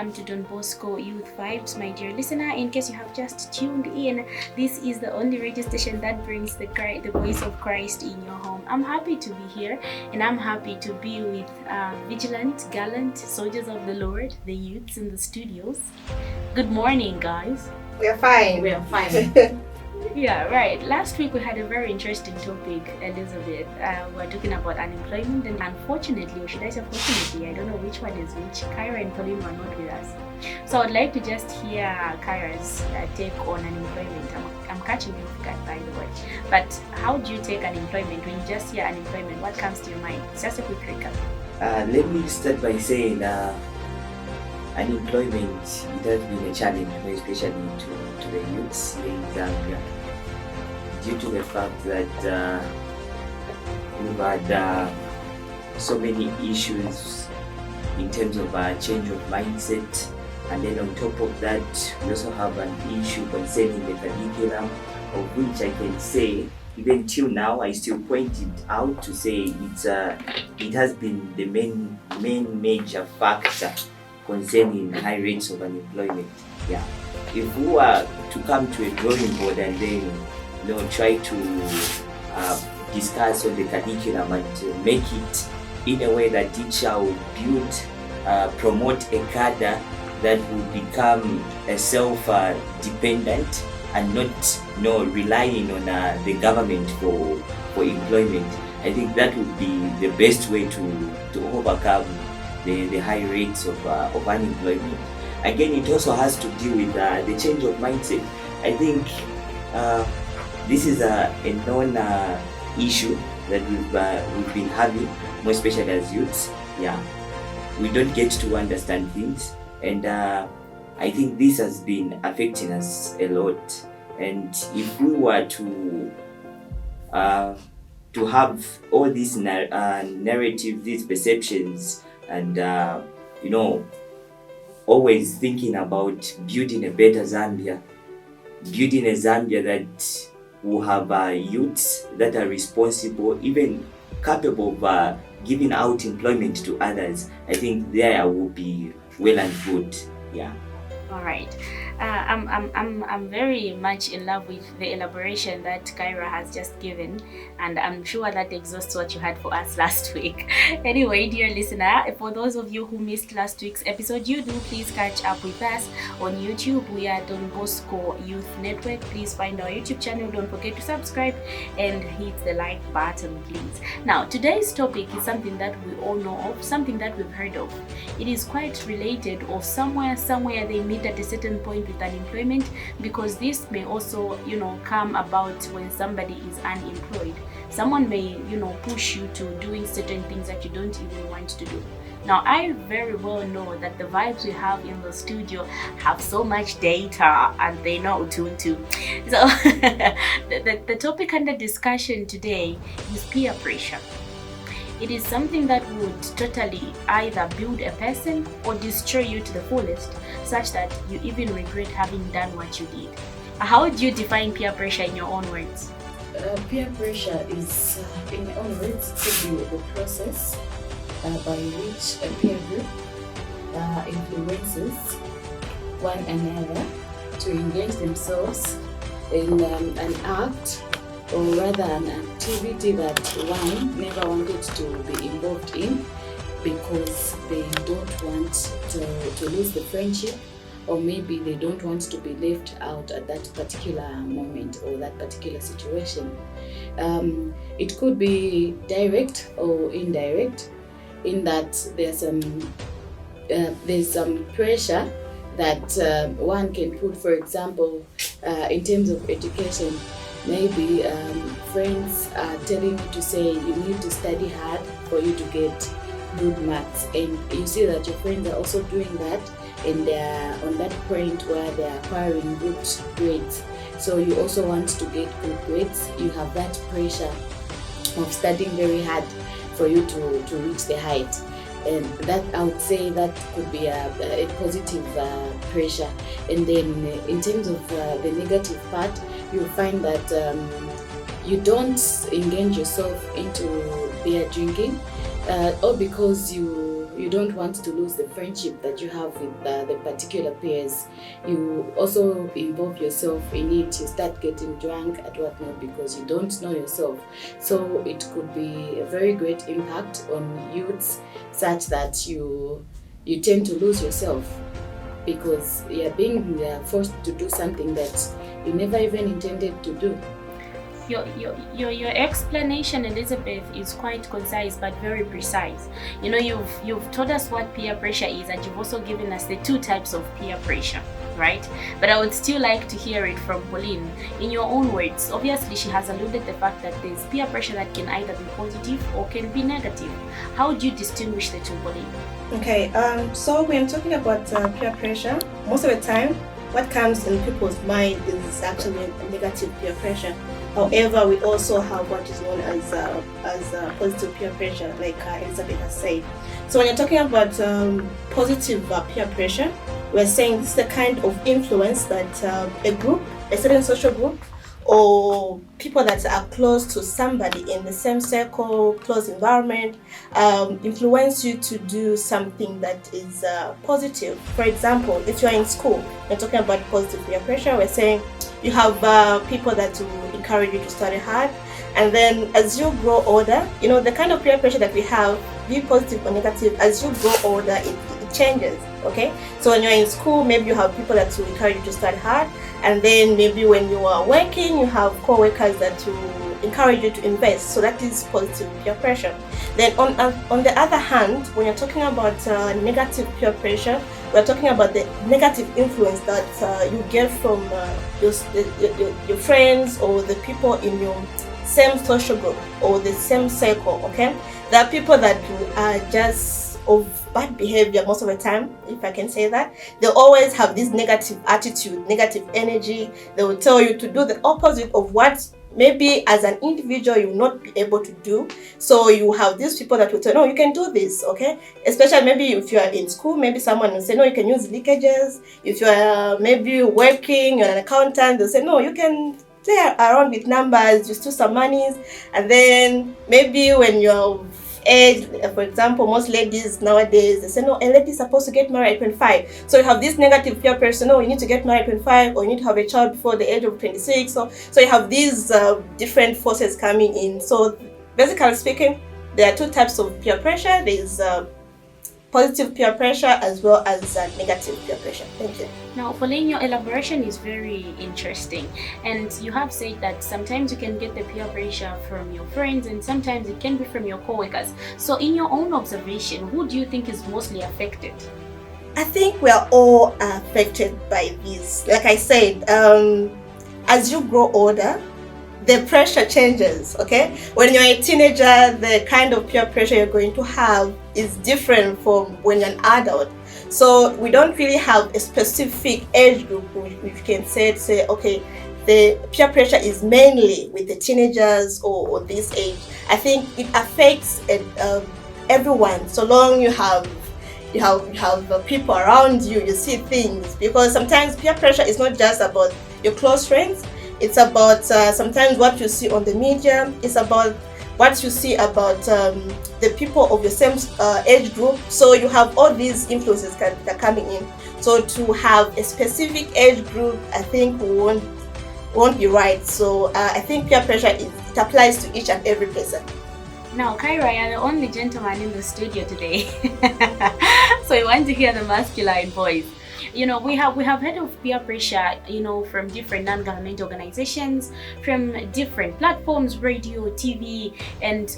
welcome to Don Bosco Youth Vibes, my dear listener. In case you have just tuned in, this is the only radio station that brings the voice of Christ in your home. I'm happy to be here, and I'm happy to be with vigilant, gallant soldiers of the Lord, the youths in the studios. Good morning, guys. We are fine. Yeah, right. Last week we had a very interesting topic, Elizabeth. We were talking about unemployment, and unfortunately, or should I say fortunately, I don't know which one is which, Kyra and Pauline were not with us. So I'd like to just hear Kyra's take on unemployment. I'm catching you off guard, by the way. But how do you take unemployment? When you just hear unemployment, what comes to your mind? Just a quick recap. Let me start by saying unemployment, it has been a challenge, especially to the youths here in Zambia, due to the fact that we've had so many issues in terms of change of mindset, and then on top of that, we also have an issue concerning the curriculum, of which I can say, even till now, I still point it out to say it has been the main major factor concerning high rates of unemployment. Yeah, if we were to come to a drawing board and then try to discuss on the curriculum and make it in a way that it shall build, promote a cadre that will become a self-dependent and not relying on the government for employment, I think that would be the best way to overcome the high rates of unemployment. Again, it also has to do with the change of mindset. I think this is a known issue that we've been having, more especially as youths. Yeah, we don't get to understand things, and I think this has been affecting us a lot. And if we were to have all these narratives, these perceptions, and always thinking about building a better Zambia, building a Zambia that will have youths that are responsible, even capable of giving out employment to others, I think there will be well and good. Yeah. All right. I'm very much in love with the elaboration that Kyra has just given, and I'm sure that exhausts what you had for us last week. Anyway, dear listener, for those of you who missed last week's episode, you do please catch up with us on YouTube. We are Don Bosco Youth Network. Please find our YouTube channel. Don't forget to subscribe and hit the like button, please. Now, today's topic is something that we all know of, something that we've heard of. It is quite related, or somewhere they meet at a certain point with unemployment, because this may also come about when somebody is unemployed. Someone may push you to doing certain things that you don't even want to do. Now, I very well know that the vibes we have in the studio have so much data, and they know too. So the topic under discussion today is peer pressure. It is something that would totally either build a person or destroy you to the fullest, such that you even regret having done what you did. How would you define peer pressure in your own words? Peer pressure is, in your own words, could be the process by which a peer group influences one another to engage themselves in an act, or rather an activity that one never wanted to be involved in, because they don't want to lose the friendship, or maybe they don't want to be left out at that particular moment or that particular situation. It could be direct or indirect, in that there's some pressure that one can put, for example, in terms of education. Maybe friends are telling you to say you need to study hard for you to get good marks, and you see that your friends are also doing that, and they're on that point where they're acquiring good grades. So you also want to get good grades. You have that pressure of studying very hard for you to reach the height. And that, I would say, that could be a positive pressure. And then in terms of the negative part, you'll find that you don't engage yourself into beer drinking, or because you you don't want to lose the friendship that you have with the particular peers. You also involve yourself in it. You start getting drunk at whatnot because you don't know yourself. So it could be a very great impact on youths, such that you tend to lose yourself because you're being forced to do something that you never even intended to do. Your explanation, Elizabeth, is quite concise but very precise. You know, you've told us what peer pressure is, and you've also given us the two types of peer pressure, right? But I would still like to hear it from Pauline in your own words. Obviously, she has alluded the fact that there's peer pressure that can either be positive or can be negative. How do you distinguish the two, Pauline? Okay, so when talking about peer pressure, most of the time, what comes in people's mind is actually negative peer pressure. However, we also have what is known as positive peer pressure, like Elizabeth has said. So when you're talking about positive peer pressure, we're saying this is the kind of influence that a group, a certain social group, or people that are close to somebody in the same circle, close environment, influence you to do something that is positive. For example, if you're in school, we're talking about positive peer pressure, we're saying you have people that will encourage you to study hard, and then as you grow older, you know, the kind of peer pressure that we have, be positive or negative, as you grow older, it changes. Okay, so when you're in school, maybe you have people that will encourage you to study hard, and then maybe when you are working, you have co-workers that will encourage you to invest. So that is positive peer pressure. Then on the other hand, when you're talking about negative peer pressure, we're talking about the negative influence that you get from your friends or the people in your same social group or the same circle. Okay, there are people that are just of bad behavior most of the time, if I can say that. They always have this negative attitude, negative energy. They will tell you to do the opposite of what maybe as an individual you will not be able to do. So you have these people that will tell, no, you can do this, okay? Especially maybe if you are in school, maybe someone will say, no, you can use leakages. If you are maybe working, you're an accountant, they'll say, no, you can play around with numbers, just do some monies. And then maybe when you're age, for example, most ladies nowadays, they say, no, a lady is supposed to get married at 25. So you have this negative peer pressure, no, you need to get married at 25, or you need to have a child before the age of 26. So you have these different forces coming in. So basically speaking, there are two types of peer pressure. There is positive peer pressure as well as negative peer pressure. Thank you. Now, Pauline, your elaboration is very interesting, and you have said that sometimes you can get the peer pressure from your friends and sometimes it can be from your co-workers. So in your own observation, who do you think is mostly affected? I think we are all affected by this. Like I said, as you grow older, the pressure changes, okay? When you're a teenager, the kind of peer pressure you're going to have is different from when you're an adult. So we don't really have a specific age group which can say, okay, the peer pressure is mainly with the teenagers or this age. I think it affects everyone, so long you have people around you, you see things. Because sometimes peer pressure is not just about your close friends. It's about sometimes what you see on the media. It's about what you see about the people of your same age group. So you have all these influences that are coming in. So to have a specific age group, I think won't be right. So I think peer pressure it applies to each and every person. Now, Kyra, you're the only gentleman in the studio today. So we want to hear the masculine voice. You know, we have heard of peer pressure, you know, from different non-government organizations, from different platforms, radio, TV, and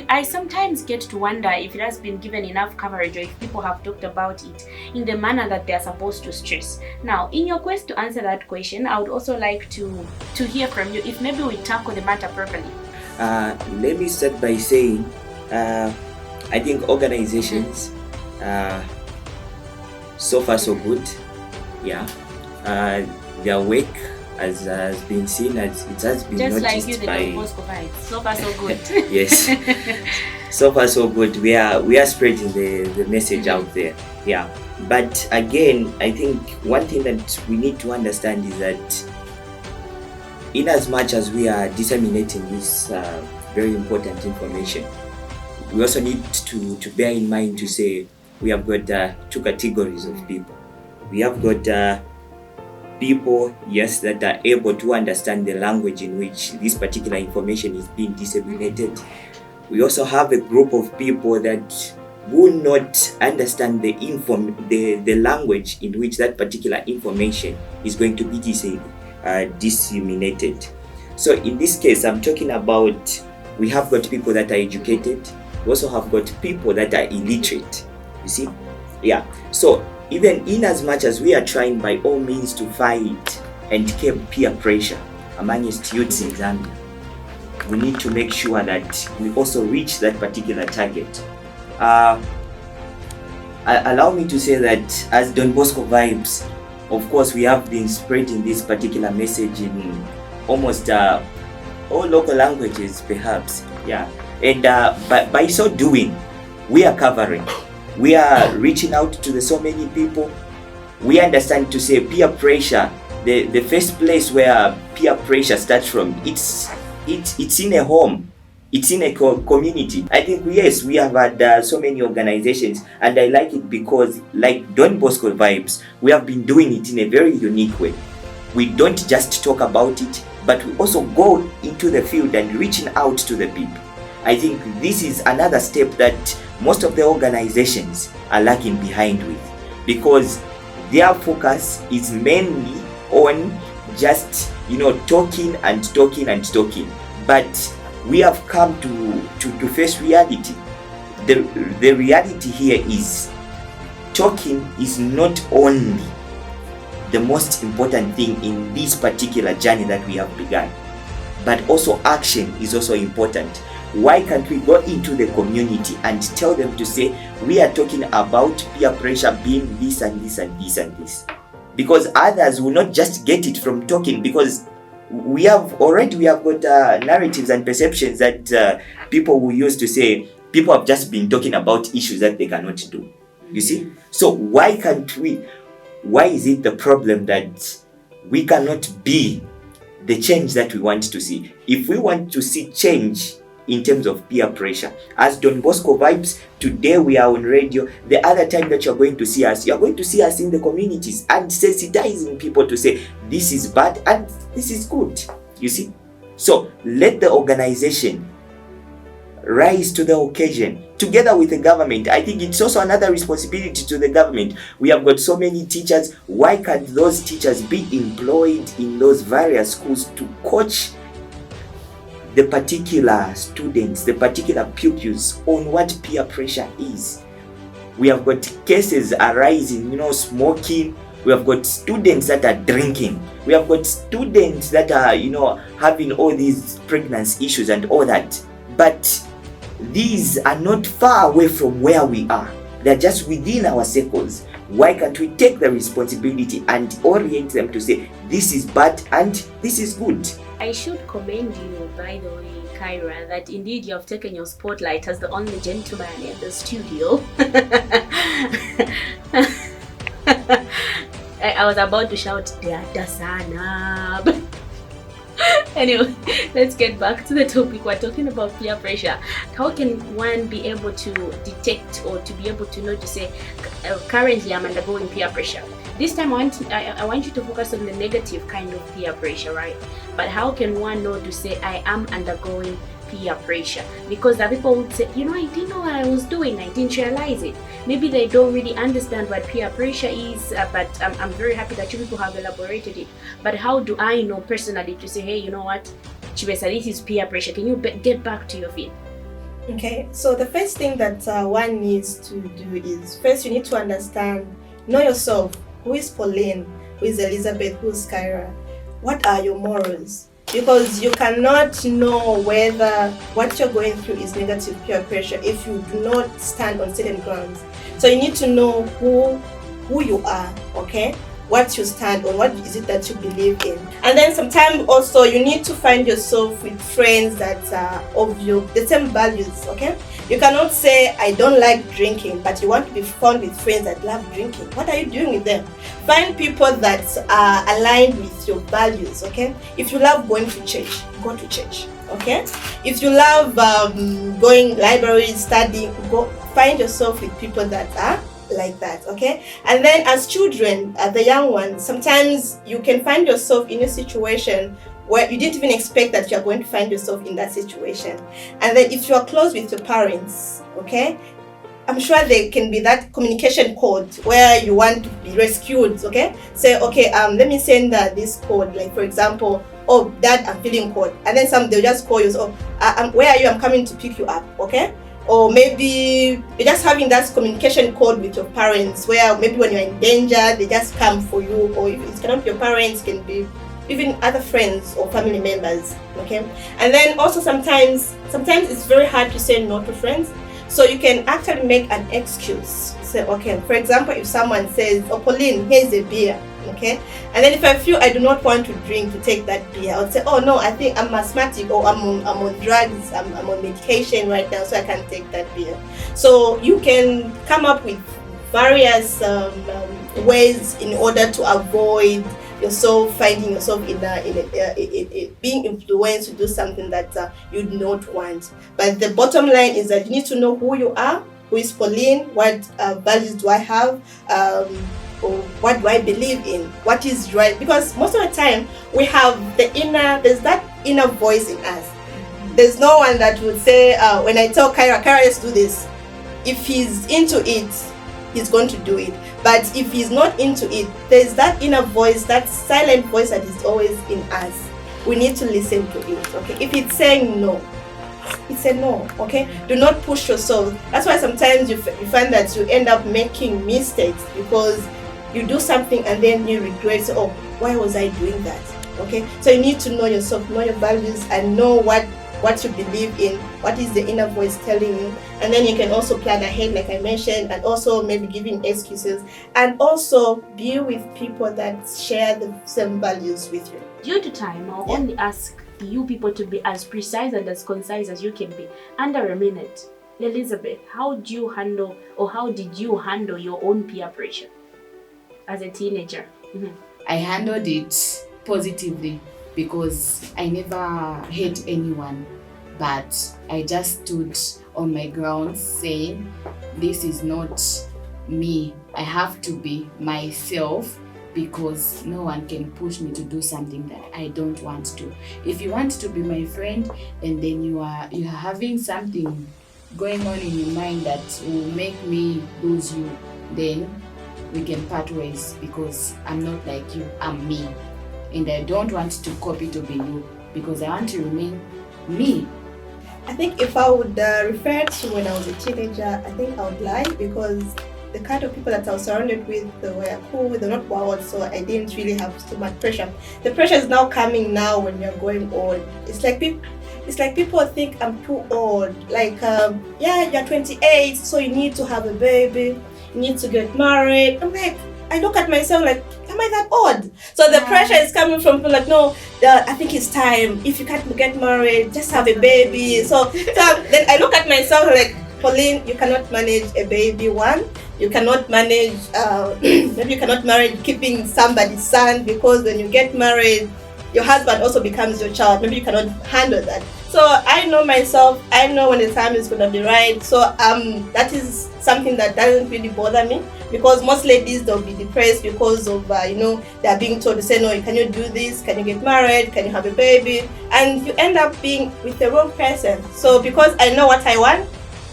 I sometimes get to wonder if it has been given enough coverage or if people have talked about it in the manner that they're supposed to stress. Now, in your quest to answer that question, I would also like to hear from you if maybe we tackle the matter properly. Let me start by saying, I think organizations, so far so good, yeah. Their work has been seen as it has been just noticed like you, the by Don Bosco vibes. So far so good. Yes, so far so good. We are spreading the message out there, yeah. But again, I think one thing that we need to understand is that in as much as we are disseminating this very important information, we also need to bear in mind to say we have got two categories of people. We have got people, yes, that are able to understand the language in which this particular information is being disseminated. We also have a group of people that will not understand the language in which that particular information is going to be disseminated. So in this case, I'm talking about, we have got people that are educated. We also have got people that are illiterate. You see? Yeah. So even in as much as we are trying by all means to fight and curb peer pressure amongst youths in Zambia, we need to make sure that we also reach that particular target. Allow me to say that as Don Bosco Vibes, of course, we have been spreading this particular message in almost all local languages, perhaps. Yeah. And by so doing, we are covering. We are reaching out to so many people. We understand to say peer pressure, the first place where peer pressure starts from, it's in a home, it's in a community. I think, yes, we have had so many organizations, and I like it because, like Don Bosco Vibes, we have been doing it in a very unique way. We don't just talk about it, but we also go into the field and reaching out to the people. I think this is another step that most of the organizations are lagging behind with, because their focus is mainly on just, talking and talking and talking. But we have come to face reality. The reality here is talking is not only the most important thing in this particular journey that we have begun, but also action is also important. Why can't we go into the community and tell them to say, we are talking about peer pressure being this and this and this and this? Because others will not just get it from talking, because we have got narratives and perceptions that people will use to say people have just been talking about issues that they cannot do. You see? So why is it the problem that we cannot be the change that we want to see? If we want to see change in terms of peer pressure, as Don Bosco Vibes, today we are on radio. The other time that you're going to see us in the communities and sensitizing people to say this is bad and this is good. You see? So let the organization rise to the occasion together with the government. I think it's also another responsibility to the government. We have got so many teachers. Why can't those teachers be employed in those various schools to coach the particular students, the particular pupils on what peer pressure is? We have got cases arising, smoking. We have got students that are drinking. We have got students that are, having all these pregnancy issues and all that. But these are not far away from where we are. They're just within our circles. Why can't we take the responsibility and orient them to say, this is bad and this is good? I should commend you, by the way, Kyra, that indeed you have taken your spotlight as the only gentleman in the studio. I was about to shout, Dada Sana. Anyway, let's get back to the topic. We're talking about peer pressure. How can one be able to detect or to be able to know to say, currently I'm undergoing peer pressure? This time I want you to focus on the negative kind of peer pressure, right? But how can one know to say I am undergoing peer pressure? Because the people would say, I didn't know what I was doing. I didn't realize it. Maybe they don't really understand what peer pressure is, but I'm very happy that you people have elaborated it. But how do I know personally to say, hey, you know what, Chibesa, this is peer pressure. Can you get back to your feet? Okay, so the first thing that one needs to do is, first you need to know yourself. Who is Pauline? Who is Elizabeth? Who is Kyra? What are your morals? Because you cannot know whether what you're going through is negative peer pressure if you do not stand on certain grounds. So you need to know who you are, okay? What you stand on, what is it that you believe in. And then sometimes also you need to find yourself with friends that are of the same values, okay? You cannot say, I don't like drinking, but you want to be found with friends that love drinking. What are you doing with them? Find people that are aligned with your values, okay? If you love going to church, go to church, okay? If you love going library, studying, go find yourself with people that are like that, okay? And then as children, the young ones, sometimes you can find yourself in a situation where you didn't even expect that you're going to find yourself in that situation. And then if you are close with your parents, okay, I'm sure there can be that communication code where you want to be rescued, okay? Say, okay, let me send this code, like for example, oh, Dad, I'm feeling cold. And then they'll just call you, so, where are you? I'm coming to pick you up, okay? Or maybe you're just having that communication code with your parents where maybe when you're in danger, they just come for you. Or if it cannot be your parents, it can be even other friends or family members, okay? And then also sometimes it's very hard to say no to friends. So you can actually make an excuse. Say, okay, for example, if someone says, oh, Pauline, here's a beer, okay? And then if I feel I do not want to drink, to take that beer, I would say, oh no, I think I'm asthmatic, or I'm on drugs, I'm on medication right now, so I can't take that beer. So you can come up with various ways in order to avoid yourself finding yourself in being influenced to do something that you do not want. But the bottom line is that you need to know who you are, who is Pauline, what values do I have, or what do I believe in, what is right. Because most of the time we have there's that inner voice in us. There's no one that would say, when I tell Kyra, let's do this, if he's into it, he's going to do it. But if he's not into it, there's that inner voice, that silent voice that is always in us. We need to listen to it, okay? If it's saying no, it's a no, okay? Do not push yourself. That's why sometimes you find that you end up making mistakes because you do something and then you regret, oh, why was I doing that, okay? So you need to know yourself, know your values, and know what you believe in, what is the inner voice telling you. And then you can also plan ahead, like I mentioned, and also maybe giving excuses, and also be with people that share the same values with you. Due to time, I'll only ask you people to be as precise and as concise as you can be. Under a minute. Elizabeth, how did you handle your own peer pressure as a teenager? Mm-hmm. I handled it positively because I never hate anyone, but I just stood on my ground saying, this is not me. I have to be myself because no one can push me to do something that I don't want to. If you want to be my friend and then you are having something going on in your mind that will make me lose you, then we can part ways because I'm not like you, I'm me. And I don't want to copy to be you because I want to remain me. I think if I would refer to when I was a teenager, I think I would lie because the kind of people that I was surrounded with, they were cool, they're not wild, so I didn't really have too much pressure. The pressure is now coming now when you're going old. It's like people think I'm too old. Like, you're 28, so you need to have a baby, you need to get married. I'm like, I look at myself like, am I that old? So the pressure is coming from people like, no, I think it's time. If you can't get married, just have a baby. So then I look at myself like, Pauline, you cannot manage a baby, one. You cannot manage, maybe you cannot manage keeping somebody's son, because when you get married, your husband also becomes your child. Maybe you cannot handle that. So I know myself, I know when the time is going to be right. So that is something that doesn't really bother me, because most ladies, they'll be depressed because of, they're being told to say, no, can you do this? Can you get married? Can you have a baby? And you end up being with the wrong person. So because I know what I want,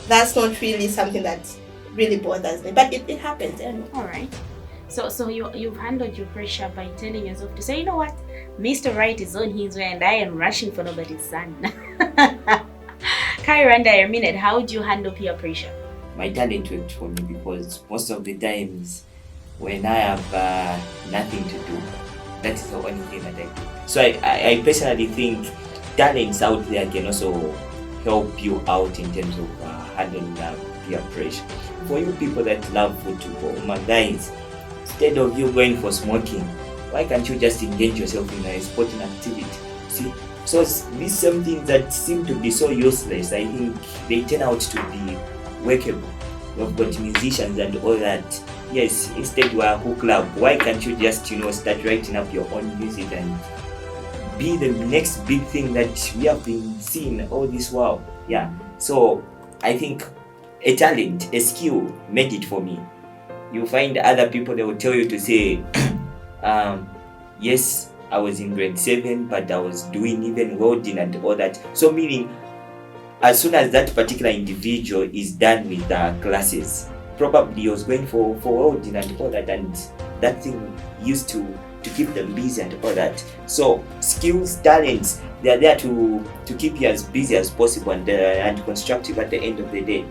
that's not really something that really bothers me. But it happens. All right. So you've handled your pressure by telling yourself to say, you know what, Mr. Right is on his way and I am rushing for nobody's son. Kyra, under a minute, how do you handle peer pressure? My talent worked for me because most of the times when I have nothing to do, that is the only thing that I do. So I personally think talents out there can also help you out in terms of handling peer pressure. For you people that love football, my guys, instead of you going for smoking, why can't you just engage yourself in a sporting activity? See? So these some things that seem to be so useless, I think they turn out to be workable. We've got musicians and all that. Yes, instead you are a hook club, why can't you just start writing up your own music and be the next big thing that we have been seeing all this while? Yeah. So I think a talent, a skill made it for me. You find other people, they will tell you to say, yes, I was in grade 7, but I was doing even welding and all that. So meaning, as soon as that particular individual is done with the classes, probably he was going for welding and all that, and that thing used to keep them busy and all that. So skills, talents, they are there to keep you as busy as possible and constructive at the end of the day.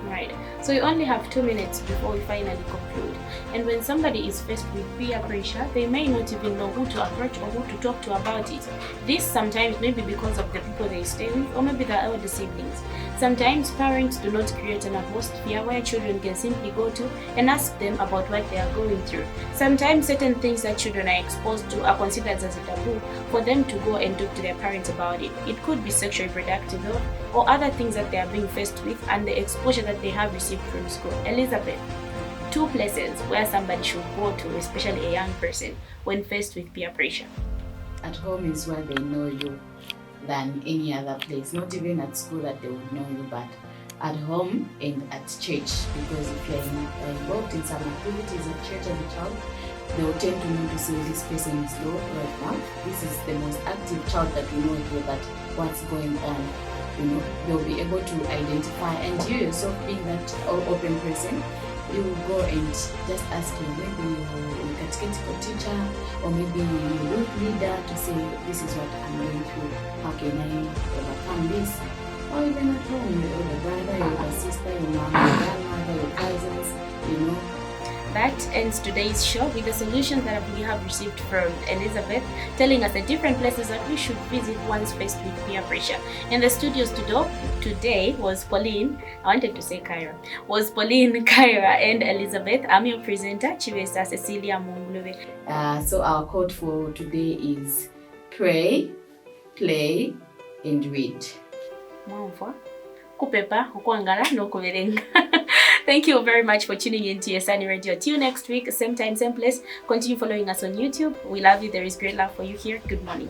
Right. So you only have 2 minutes before we finally conclude. And when somebody is faced with peer pressure, they may not even know who to approach or who to talk to about it. This sometimes may be because of the people they stay with, or maybe their elder siblings. Sometimes parents do not create an atmosphere where children can simply go to and ask them about what they are going through. Sometimes certain things that children are exposed to are considered as a taboo for them to go and talk to their parents about it. It could be sexual reproductive health or other things that they are being faced with and the exposure that they have received from school. Elizabeth, 2 places where somebody should go to, especially a young person, when faced with peer pressure. At home is where they know you than any other place. Not even at school that they would know you, but at home and at church. Because if you're involved in some activities at church as a child, they will tend to know to say this person is low right now. This is the most active child that we know here, but what's going on? You know, they'll be able to identify, and you yourself being that open person, you will go and just ask him, maybe your catechetical teacher or maybe your group leader, to say, this is what I'm going through, how can I overcome this? Or even at home, your older brother, your older sister, your mom, your grandmother, your cousins, you know. That ends today's show with the solutions that we have received from Elizabeth, telling us the different places that we should visit once faced with peer pressure. In the studios today was Pauline, I wanted to say Kyra, was Pauline, Kyra, and Elizabeth. I'm your presenter, Chivesa Cecilia Mungluwe. So our quote for today is pray, play, and read. Mwamfwa, kupepa, ukuangala, no kuverenga. Thank you very much for tuning in to your Sunny Radio. Till next week, same time, same place. Continue following us on YouTube. We love you. There is great love for you here. Good morning.